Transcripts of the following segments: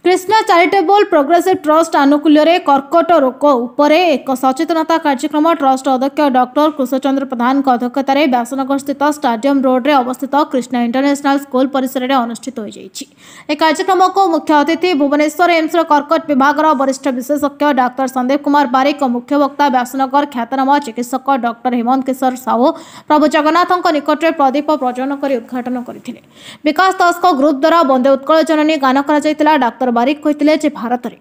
Krishna charitable progressive trust आनुकूल्य कर्कट रोग उपर एक सचेतनता कार्यक्रम ट्रस्ट अध्यक्ष डॉक्टर कृष्णचंद्र प्रधान अध्यक्षतार व्यासनगर स्थित स्टाडियम रोड में अवस्थित कृष्णा इंटरनेशनल स्कूल परिसर में अनुष्ठित हो कार्यक्रम को मुख्य अतिथि भुवनेश्वर एम्स कर्कट विभाग वरिष्ठ विशेषज्ञ डॉक्टर संदीप कुमार बारिक मुख्य वक्ता व्यासनगर ख्यातनाम चिकित्सक डॉक्टर हेमंत किशोर साहू प्रभु जगन्नाथ निकट में प्रदीप प्रज्वलन कर उद्घाटन करते। विकास दास ग्रुप द्वारा वंदे उत्कल जननी गान कर डॉक्टर बारिक कहते भारत में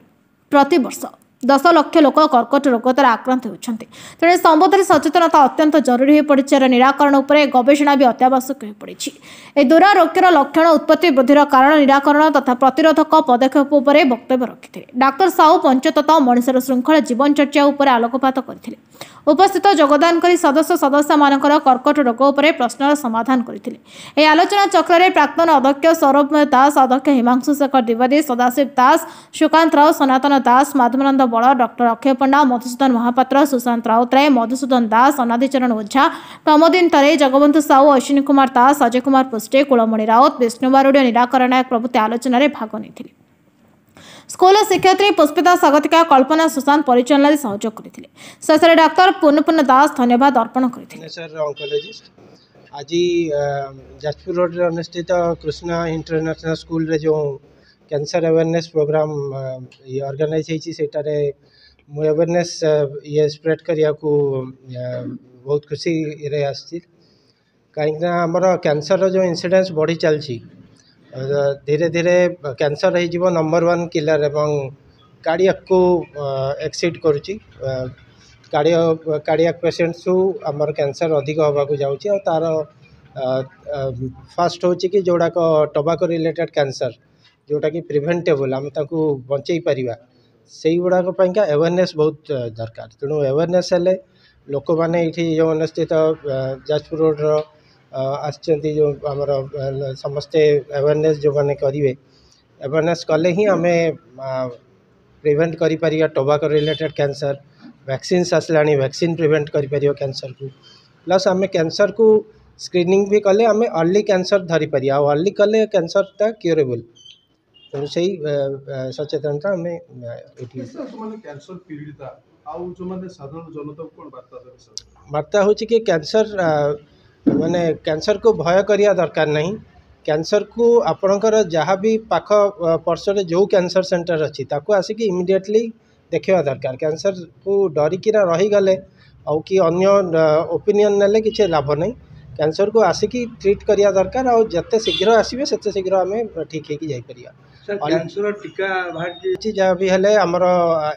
प्रति वर्ष 10 लाख लोक कर्कट रोग द्वारा आक्रांत होती तेणु संबंध में सचेतनता अत्यंत जरूरी हो पड़ी निराकरण उपर गवेषणा भी अत्यावश्यक हो पड़ी। दुरारोग्यर लक्षण उत्पत्ति वृद्धिर कारण निराकरण तथा प्रतिरोधक पदक्षेप उपर वक्तव्य रखिते। डाक्टर साहू पंचतत्व मनुष्यर श्रृंखला जीवनचर्या उपर आलोकपात करथिले। उपस्थित योगदान करी सदस्य मानकर कर्कट रोग उपर प्रश्नर समाधान करथिले। आलोचना चक्र में प्राक्तन अध्यक्ष सौरभ दास अध्यक्ष हिमांशु शेखर द्विवेदी सदाशिव दास सुकांत राव सनातन दास माधवानंद बड़ डॉक्टर अक्षय पंडा मधुसूदन महापात्र सुशांत राउतराय मधुसूदन दास अनादिचरण ओझा प्रमोदीन तरे जगबंधु साहू अश्विनी कुमार दास अजय कुमार पुष्टे कुलमणि राउत विष्णु बारुड़ निराकरण नायक प्रभृति आलोचन में भाग नहीं। स्कूल शिक्षयित्री पुष्पिता स्वागतिका कल्पना सुशांत परिचालन सहयोग करते। शेष डाक्तर पूर्ण दास धन्यवाद अर्पण करते। आज जाजपुर रोड रे अनुष्ठित कृष्णा इंटरनेशनल स्कूल रे जो कैंसर अवेयरनेस प्रोग्राम ये ऑर्गेनाइज होटारे मु अवेयरनेस ये स्प्रेड करिया को बहुत खुशी रे आसी कहीं आमर कैंसर जो इंसिडेंस बढ़ी चलती धीरे धीरे कैंसर हो नंबर 1 किलर एवं कार्डियक को एक्सीड करुच्ची कार्डियक पेशेंट्स आमर कैंसर अधिक होगा जाऊँगी तार फास्ट हो कि जोड़ाक टोबाको रिलेटेड कैंसर जोटा कि प्रिवेंटेबल आम बचई पारिबा से गुड़ाक अवेयरनेस बहुत दरकार। तेणु अवेयरनेस हेले लोक मैंने ये जो अनुष्ठित जाजपुर रोड आसचंती जो आमर समस्ते अवेयरनेस जो मैंने करेंगे अवेयरनेस कले ही आम प्रिवेंट करिया टोबाको रिलेटेड कैंसर वैक्सीन आसला वैक्सीन प्रिवेंट कर कैंसर को प्लस आम कैंसर को स्क्रीनिंग भी कले आम अर्ली कैंसर धरी पारि अर्ली कले कैंसरटा क्यूरेबल तेणु से सचेतनता आम वार्ता हूँ कि कैंसर माने कैंसर को भय करिया दरकार नहीं। कैंसर को आपणकर जहाँ भी पाख पर्सर जो कैंसर सेंटर अच्छी ताको आसिक इमिडिएटली देखा दरकार। कैंसर को डरिकीना रहीगले आउ कि अन्य ओपिनियन नेले किसी लाभ नहीं। कैंसर को आसिक ट्रीट करिया दरकार और जिते शीघ्र आसवे से शीघ्र आम ठीक है कैंसर टीका बाहर जहाँ भी हेले आमर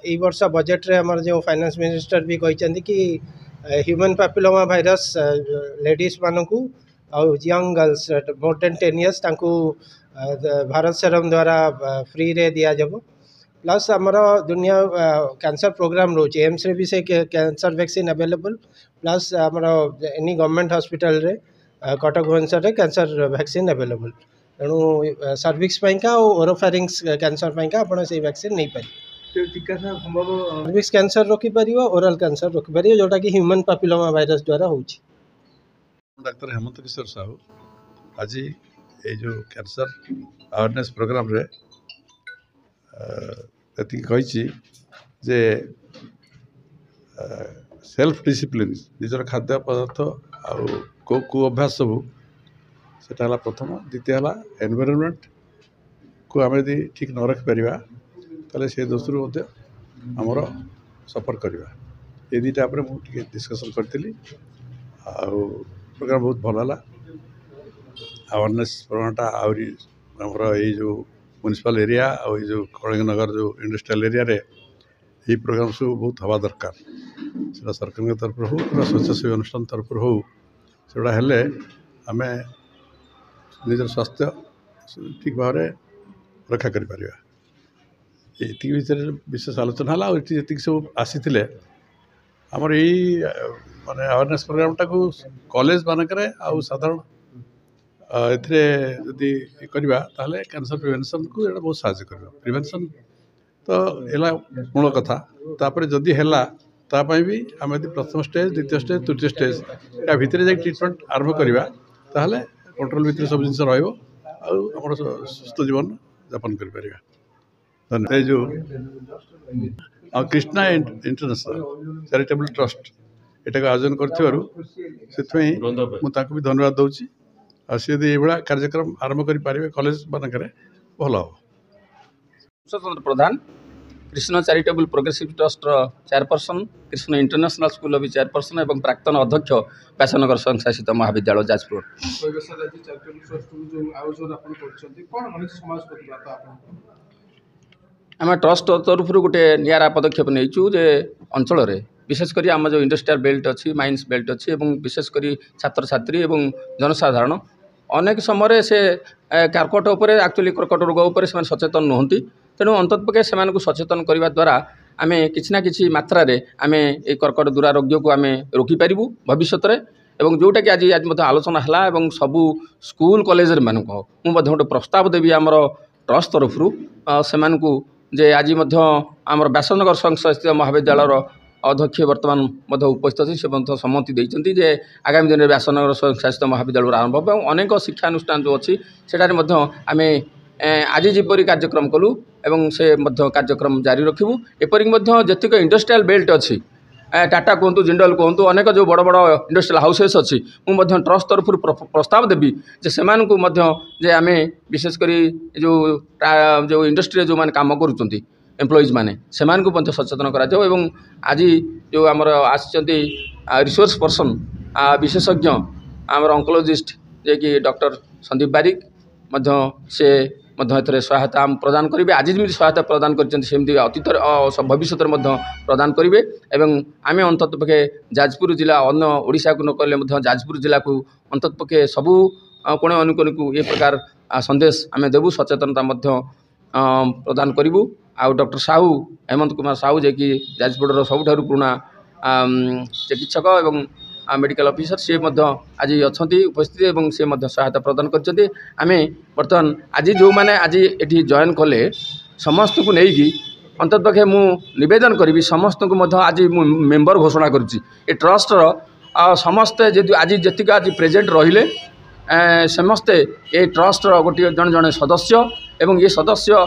ए वर्ष बजेट रे आमर जो फाइनेंस मिनिस्टर भी कहते कि ह्यूमन पैपिलोमा भाइरस लेडीज मानू और young girls more than 10 years तांकू भारत सेरम द्वारा फ्री रे दिया जब प्लस आमर दुनिया कैंसर प्रोग्राम रोचे एम्स रे भी से कैंसर वैक्सीन अवेलेबल प्लस आमर एनी गवर्नमेंट हॉस्पिटल रे कटक भुवनेश्वर रे कैंसर वैक्सीन अवेलेबल तेणु सर्विक्स और ओरोफेरिंग्स कैंसर आप से वैक्सीन नहीं पारे टीका सर्विक्स कैंसर रोकीपर ओराल कैंसर रोकीपर जोटा कि ह्यूमन पैपिलोमा भाइरस द्वारा हो। डॉक्टर हेमंत किशोर साहू आज ये जो कैंसर अवेयरनेस प्रोग्राम रे कही जे सेल्फ डिसिप्लिन निजर खाद्य पदार्थ को अभ्यास सबू सेटा प्रथम द्वितीय एनवायरनमेंट को आम यदि ठीक न रखिपर ताले से दोषरू आमर सफर करवा ये दुटा मुझे डिस्कसन करी प्रोग्राम बहुत भल है अवेयरनेस प्रोग्रामटा आहरी आमर ये जो म्युनिसिपल एरिया और ये जो कलिंगनगर जो इंडस्ट्रियल एरिया रे ये प्रोग्राम सब बहुत हवा दरकार से सरकार तरफ हो स्वच्छासेवी अनुष्ठान तरफ हो सेगुड़ा हेले आम निजर स्वास्थ्य ठीक भाव रक्षा कर ये भितर विशेष आलोचना है और ये जी सब आसी आमर यही माने अवेयरनेस प्रोग्रामटा को कॉलेज मानक साधारण एदी करवा ताले कैंसर प्रिवेंशन को ये बहुत साहय कर प्रिवेंशन तो है मूल कथा तापर जदि है तापाई भी आम यदि प्रथम स्टेज द्वितीय स्टेज तृतीय स्टेज या भितर जाए ट्रिटमेंट आरंभ करवा ताहले कंट्रोल भितर सब जिन रहा सुस्थ जीवन यापन कर। धन्यवाद जो कृष्णा इंटरनेशनल चैरिटेबल ट्रस्ट एटा को आयोजन कर भी धन्यवाद दूसरी सी ये कार्यक्रम आरंभ करें कॉलेज मानक भल हम Kushachandra Pradhan Krishna charitable progressive trust chairperson Krishna international school भी चेयरपर्सन और प्राक्तन अध्यक्ष व्यासनगर स्वयंशासित महाविद्यालय जाजपुर आम ट्रस्ट तरफ गोटे निरा पदक्षेप नहीं जे अंचल विशेषकर आम जो इंडस्ट्रियल बेल्ट अच्छी माइन्स बेल्ट अच्छी विशेषकर छात्र छात्री और जनसाधारण अनेक समय से कर्कट उपर एक्चुअली कर्कट रोग उपर से सचेतन नुहति तेणु अंततपक्षे से सचेतन करने द्वारा आम कि मात्रा आम ये कर्कट दुरारोग्य को आम रोकीपारू भविष्य में एवं जोटा कि आज आलोचना है सबू स्कूल कॉलेज मान गोटे प्रस्ताव देवी आमर ट्रस्ट तरफ से जे आज आम व्यासनगर संस्थित महाविद्यालय अध्यक्ष बर्तमान उपस्थित अच्छी से सम्मति देते जे आगामी दिन में व्यासनगर स्वयंशासित महाविद्यालय आरंभ हो अनेक शिक्षानुष्ठान जो अच्छी सेठारे आम आज जपरी कार्यक्रम कलु एवं से कार्यक्रम जारी रखू एपरिक जतिक इंडस्ट्रियल बेल्ट अच्छी टाटा कहतु जिंदल कहतु अनेक जो बड़ बड़ इंडस्ट्रियल हाउसेस अच्छी मुझे ट्रस्ट तरफ प्रस्ताव देवी जे से आम विशेषकर जो इंडस्ट्री जो मैंने काम करुँच एम्प्लॉइज माने सचेतन करा आज जो आमर आसिचंती रिसोर्स पर्सन विशेषज्ञ आमर अंकोलॉजिस्ट जे कि डॉक्टर संदीप बारिक से सहायता प्रदान करेंगे आज जमी सहायता प्रदान करमती अतीत भविष्य में प्रदान करेंगे आम अंततपक्षे जाजपुर जिला अन्य ओडिशा को नकले जाजपुर जिला को अंततपक्षे सबू कोणे अनुकोण को ये प्रकार संदेश आम देवु सचेतनता प्रदान करूँ आउ डॉक्टर साहू हेमंत कुमार साहू जे कि जाजपुर सबुठारु पुराना चिकित्सक एवं मेडिकल ऑफिसर सी आज अच्छा उपस्थित एवं सी सहायता प्रदान करते आम बर्तमान आज जो मैंने आज ये जॉइन कले समस्त को लेकिन अंततपक्षे मु निवेदन करी समस्त को आज मेंबर घोषणा करुच्ची ये ट्रस्टर समस्ते आज जी आज प्रेजेंट रहिले समस्ते ये ट्रस्टर गोटे जन जन सदस्य एवं ये सदस्य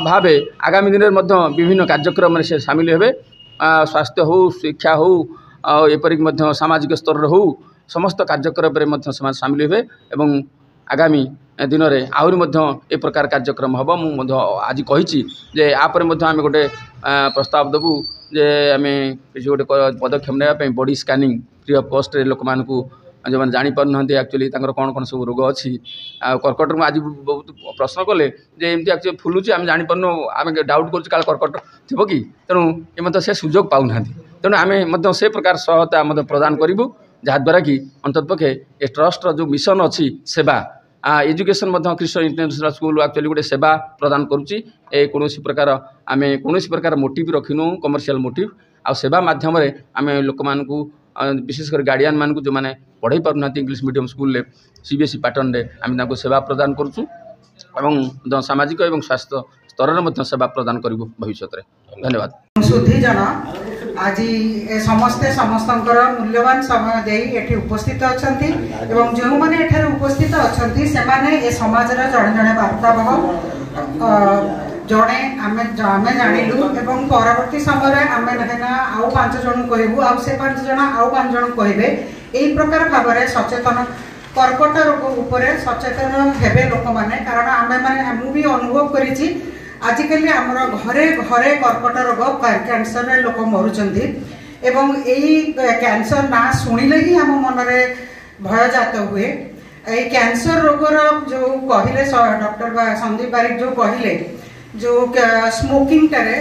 भावे आगामी दिन में विभिन्न कार्यक्रम से सामिल हे स्वास्थ्य हो शिक्षा हो एपरिक सामाजिक स्तर हो समस्त कार्यक्रम में सामिल हे आगामी दिन में आहरी ए प्रकार कार्यक्रम हम मुझे आज कही जे आपर आम गोटे प्रस्ताव देवु जे आम किसी गोटे पदक्षेप नापी body scanning free of cost लोक मानू जो मैंने जापर ना एक्चुअली कौन कौन सब रोग अच्छी कर्कट आज बहुत प्रश्न कले जे एमती एक्चुअली फुलुची आम जापर आम डाउट कर कर्कट थी कि तेणु ये से सुजोग पाऊना तेणु आम से प्रकार सहायता प्रदान करूँ जहाद्वारा कि अंततपक्षे ये ट्रस्ट जो मिशन अच्छी सेवा education Krishna international school actually गोटे सेवा प्रदान करुच्ची कौन प्रकार आम कौन प्रकार मोटिव रखिनु कमर्शियल मोटिव आ सेवा मध्यम आम लोक मानू विशेषकर गार्डियन मान जो मैंने पढ़ाई पारना English medium school CBSE pattern आम सेवा प्रदान करुँ सामाजिक और स्वास्थ्य स्तर में सेवा प्रदान करूँ भविष्य में धन्यवाद सुधीजन आज समस्ते समस्त मूल्यवान समय दे उपस्थित अच्छा जो मैंने उपस्थित अच्छा से समाज जड़े जड़े वार्तावह जड़े आम जानलु एवं परवर्ती समय आम आउ 5 जन कहबू आउ से 5 जन आउ 5 जन कहे यही प्रकार भाव में सचेतन कर्कट रोग उपर सचेतन हेबे लोक मैंने कारण आम मैंने भी अनुभव करी आजिकल आमर घरे घरे कर्कट रोग कैंसर लोक मरुंच एवं यही कैंसर ना शुणिले ही आम मन में भय जात हुए ये कैंसर रोगर जो कहले डॉक्टर संदीप बारिक जो कहले जो स्मोकिंग टारे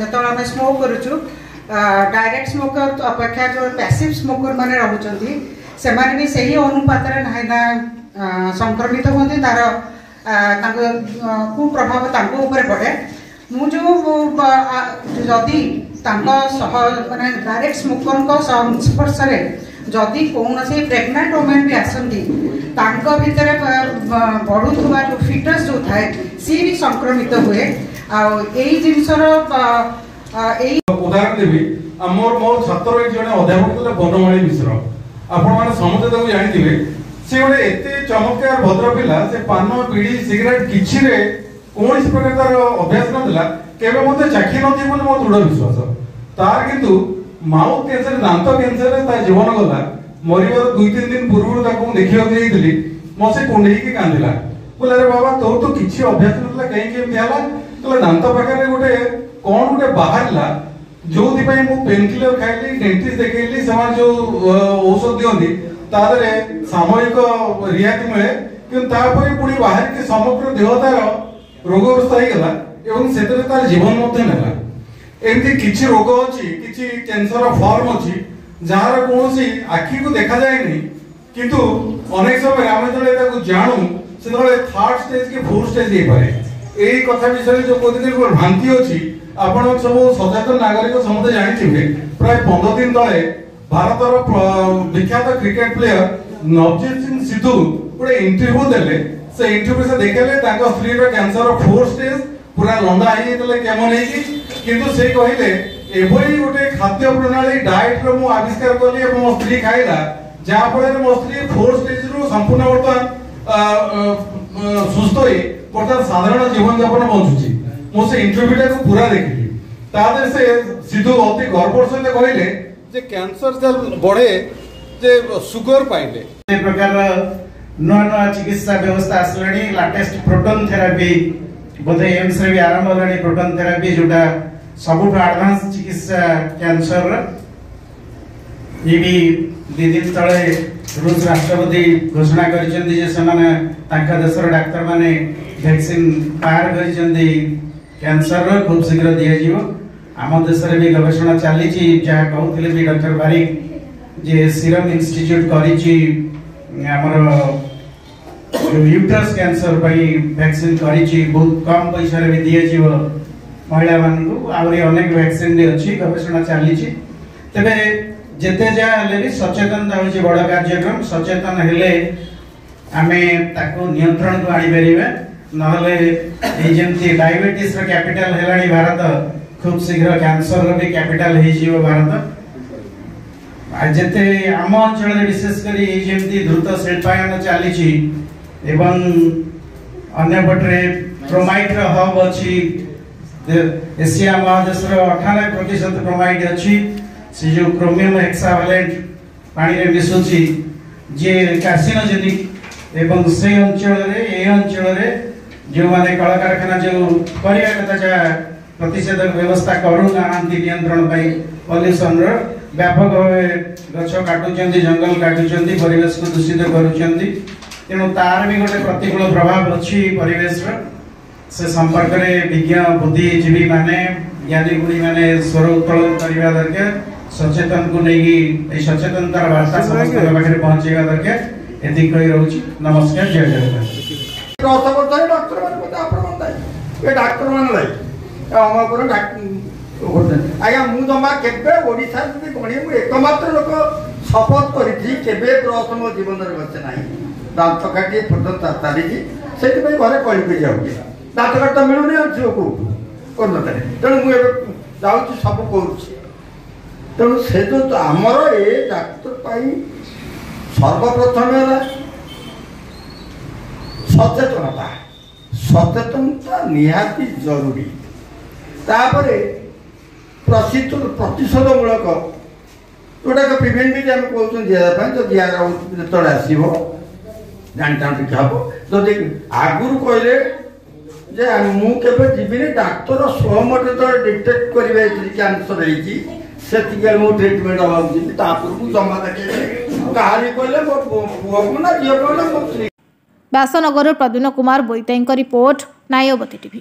जो आम स्मोक करुचु डायरेक्ट स्मोकर अपेक्षा जो पैसिव स्मोकर माने रहउचंती से माने भी सही अनुपात रे ना संक्रमित होती तार कुप्रभाव ऊपर पड़े मु जो जदि माने डायरेक्ट स्मोकर संस्पर्श जदि कौन से प्रेग्नेंट वुमेन भी आसती भितर बढ़ुवा जो फिटस जो थाए सी भी संक्रमित हुए जिनसर उदाहरण देवी मोर छात्र एक जन अध्यापक बनमाली मिश्र आपण मैंने समझे जानते से गोटे एत चमत्कार भद्र पिला से पान बीड़ी सिगरेट किसी कौन प्रकार तार अभ्यास नाला केवे मते चाखी नथि बोली मो दृढ़ विश्वास तार किंतु माउथ कैंसर दांत कैंसर ता जीवन गला मरिबार 2-3 दिन पूर्व ताको देखियो देइतली मो से कुंडई के कांदिला बोले अरे बाबा तो किछि अभ्यास नथला कहीं केम दियाला तो दांत पाखरे गोटे कोन गोटे बाहरला जो दि पई मो पेन किलर खाइली डेंटिस्ट देखैली समान जो औषध दियोंदी तादरे सामयिक रियायत मिले कि तापर पुणी बाहर के समग्र देहतार रोगग्रस्त हो गला एवं सेतरे तार जीवन मध्य नेला एमती किछि रोग अछि किछि कैंसर फॉर्म अछि जार कोनोसी आखि को देखा जाय नहीं किंतु अनेक समय हम जले ताको जानू सेतले थर्ड स्टेज के फोर्थ स्टेज हे पारे एई कथा विषय जो कोदिन भ्रांति अछि आपण सब सचेतन नागरिक समझे जानिथिबे प्राय 15 दिन तले भारतर विख्यात क्रिकेट प्लेयर नवजीत सिंह सिद्धू गोटे इंटरव्यू देले से इंटरव्यू से देखले ताको स्त्री रो कैंसर फोर्थ स्टेज पूरा लंडा हे तले केमन हे कि किंतु से कहिले एभली गोटे खाद्य प्रणाली डाइट रो मु आविष्कार करली और मो स्त्री खाइला जा फळे मो स्त्री फोर्थ स्टेज रो संपूर्ण वर्तमान सुस्त होई वर्तमान साधारण जीवन यापन बंचुची मो से इंटरव्यू को पूरा देखली तादे से सिद्धू अति गर्वर सहित कहिले जे कैंसर जब बढ़े जे सुगर पाइले ए प्रकार नवा चिकित्सा व्यवस्था आसलानी लेटेस्ट प्रोटॉन थेरेपी बोधे एम्स रे भी आरंभ होलानी प्रोटॉन थेरेपी जोटा सबुठ एडवांस चिकित्सा कैंसर ये भी 2 दिन तले रूस राष्ट्रपति घोषणा करिसेंती जे समान तांका देशर डाक्टर माने वैक्सीन पार करिसेंती कैंसर रो खूब शीघ्र दिया जीवो आम देश रे भी गवेषणा चली जहाँ कहते भी डॉक्टर बारिक जे सीरम इंस्टीट्यूट करी यूट्रस कैंसर वैक्सीन करी बहुत कम पैसा भी दिए महिला मानू आहरी अनेक वैक्सीन अच्छी गवेषणा चली तेरे जिते जहाँ भी सचेतनता हूँ बड़ कार्यक्रम सचेतन हेले आमे ताको नियंत्रण को आनीपर ना डायबिटीज कैपिटल है भारत खूब शीघ्र कैंसर भी कैपिटल हो भारत जिते आम अंचल विशेषकर द्रुत शिल्पायन चली अन्यपटे क्रोमाइट हब अच्छी एशिया महादेश 98% क्रोमाइट अच्छी से जो क्रोमियम हेक्सावैलेंट पानी रे मिसुची जे कार्सिनोजेनिक एवं से अंचल जो माने कल कारखाना जो करिया कथा जा प्रतिषेधक व्यवस्था करू नांती नियंत्रण पाई पॉल्यूशन रो व्यापक भावे गछ काटुचंदी जंगल काटुचंदी परिवेश को दूषित करूचंदी तेणु तार भी गोटे प्रतिकूल प्रभाव अच्छी परिवेश रो से संपर्क रे विज्ञ बुद्धिजीवी माने ज्ञानी गुणी माने स्वर उत्तोलन करबा दरकार सचेतन को नहीं सचेतनतार वार्ता समस्त पाखे पहुंचेगा दरकार एति कहि रहउची नमस्कार जय जगन्नाथ डॉक्टर डॉक्टर मान आज्ञा मु जमा केबे ओडिशा गणी मु एकमात्र लोक शपथ करी केबे ब्रश मो जीवन रे गছে नाही दांत काटी पर्यंत तारी से घरे कही जाऊँगी दांत काट तो मिलूनी झील को करते तेणु मुझे जाऊँगी सब करुँच तेणु से जो आमर ए डाक्तर सर्वप्रथम सचेतनता सचेतनता निहाती जरूरी तापरे प्रतिशोधमूलक जोटा प्रिवेंटिव आम कहते दिखापी तो दिखाई जो आसो जानता टीका हम जदि आगुरी कहले जे मुझे जीवन डाक्तर स्वयं जो डिटेक्ट करेंगे कैंसर से मो ट्रिटमेंट हाँ जमा देखे कहानी कहले मो पुआ को ना झील कहले मो व्यासनगर प्रद्युन्न कुमार बोईताई रिपोर्ट नायवती टीवी।